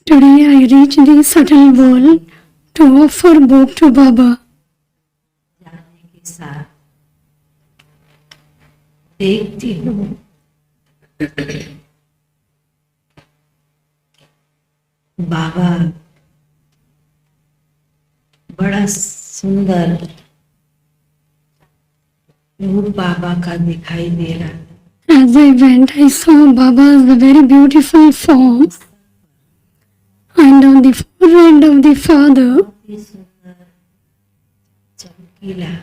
Today I reached the subtle world to offer book to Baba. जाने के साथ देखती हूँ बाबा बड़ा सुंदर रूप बाबा का दिखाई दे रहा है। As I went, I saw Baba's very beautiful form, and on the forehead of the Father बहुत ही सुंदर चमकीला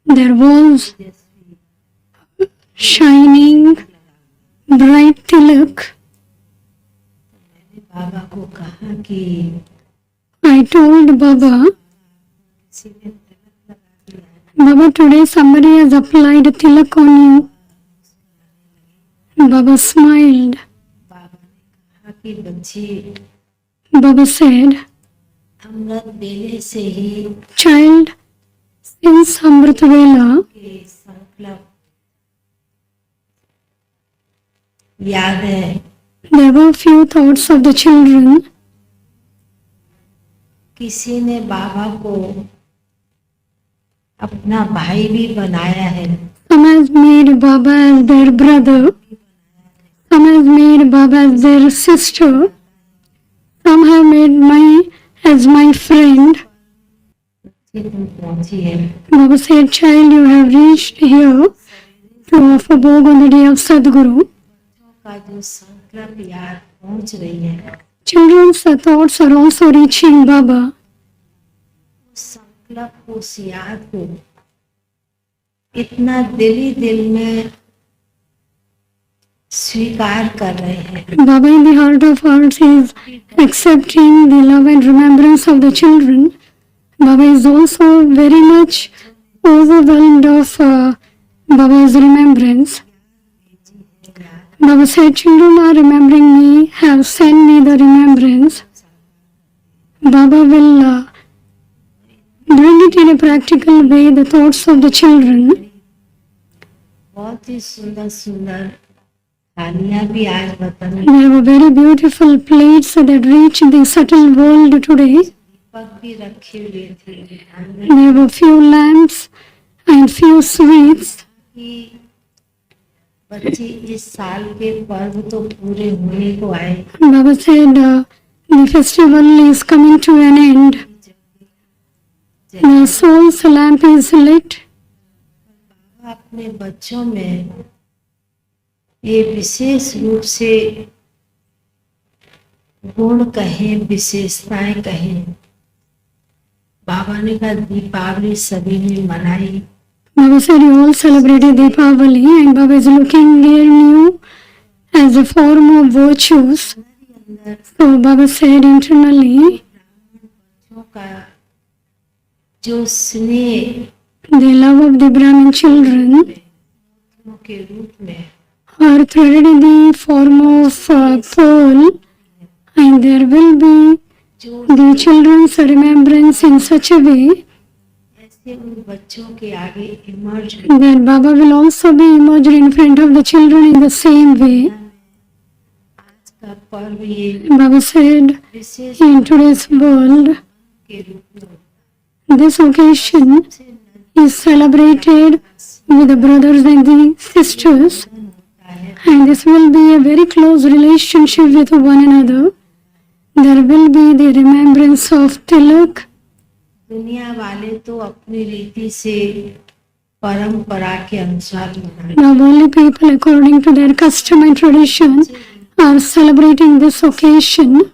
there was Tejashwi shining bright tilak. मैंने बाबा को कहा कि I told Baba, किसी ने तिलक लगा दिया है। Baba, today somebody has applied tilak on you. Baba smiled. बाबा ने कहा कि बच्ची Baba said, अमृत बेले से ही child, since Amrit Vela, के संकल्प याद है। there were few thoughts of the children. किसी ने बाबा को अपना भाई भी बनाया है। Some has made Baba as their brother. Some has made Baba as their sister. Some have made as my friend. कि तुम पहुंची है Baba said, child, you have reached here to offer bhog on the day of Sadguru. का जो संकल्प याद पहुंच रही है Children's thoughts are also reaching Baba. उस संकल्प को उस याद को इतना दिल में स्वीकार कर रहे हैं। Baba in the heart of hearts is accepting the love and remembrance of the children. Baba is also very much overwhelmed of Baba's remembrance. Baba said, children are remembering me, have sent me the remembrance. Baba will bring it in a practical way, the thoughts of the children. बहुत ही सुंदर सुंदर थालियां भी आज वतन में There were very beautiful plates that reached the subtle world today. दीपक भी रखे हुए थे आंगन There were few lamps and few sweets. की बच्चे इस साल के पर्व तो पूरे होने को आए। Baba said, the festival is coming to an end. The soul's lamp is lit. अपने बच्चों में ये विशेष रूप से गुण कहें विशेषताएं कहें बाबा ने कहा दीपावली सभी ने मनाई। Baba said, you all celebrated Deepavali, and Baba is looking in you as a form of virtues. अंदर So Baba said internally, बच्चों का जो स्नेह the love of the Brahmin children के रूप में are threaded in the form of pearl, and there will be जो the children's remembrance in such a way ऐसे उन बच्चों के आगे emerge that Baba will also be emerged in front of the children in the same way. आज का पर्व ये Baba said, wishes in today's world, के रूप में this occasion सबसे नजदीक is celebrated with the brothers and the sisters, होता है। and this will be a very close relationship with one another. There will be the remembrance of Tilak. दुनिया वाले तो अपनी रीति से परंपरा के अनुसार मनाते Now only people according to their custom and tradition are celebrating this occasion.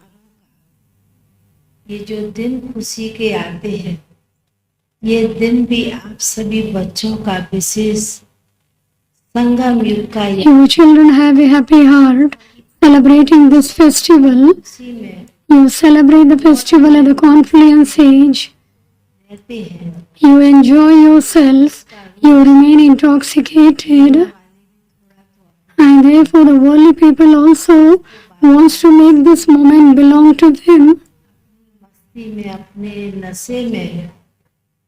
ये जो दिन खुशी के आते हैं ये दिन भी आप सभी बच्चों का विशेष संगम युग का ये You children have a happy heart celebrating this festival. खुशी में You celebrate the festival at the confluence age. रहते हैं। You enjoy yourself. You remain intoxicated. And therefore the worldly people also wants to make this moment belong to them. मस्ती में अपने नशे में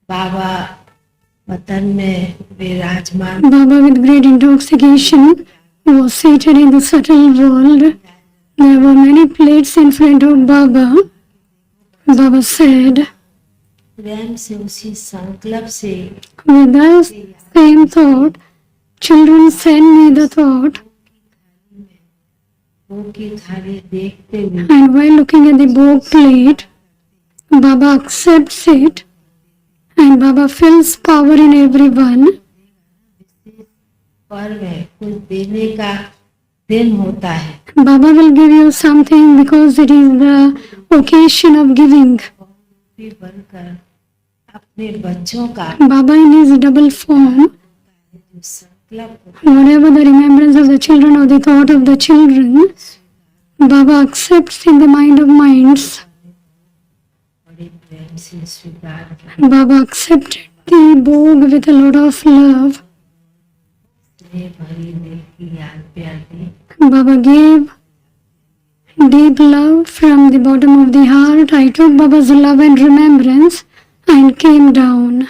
बाबा वतन में विराजमान Baba with great intoxication was seated in the subtle world. There were many plates in front of Baba. Baba said, प्रेम से उसी संकल्प से with the same thought, children send me the thought, वो की थाली देखते हुए and while looking at the bhog plate, Baba accepts it, and Baba feels power in everyone. पर्व है, कुछ देने का दिन होता है। Baba will give you something because it is the occasion of giving. भी बनकर अपने बच्चों का Baba in his double form, जो संकल्प होता whatever the remembrance of the children or the thought of the children, Baba accepts in the mind of minds. है, बड़े प्रेम से स्वीकार कर Baba accepted the bhog with a lot of love. स्नेह भरी दिल की याद प्यार दी। Baba gave deep love from the bottom of the heart. I took Baba's love and remembrance and came down.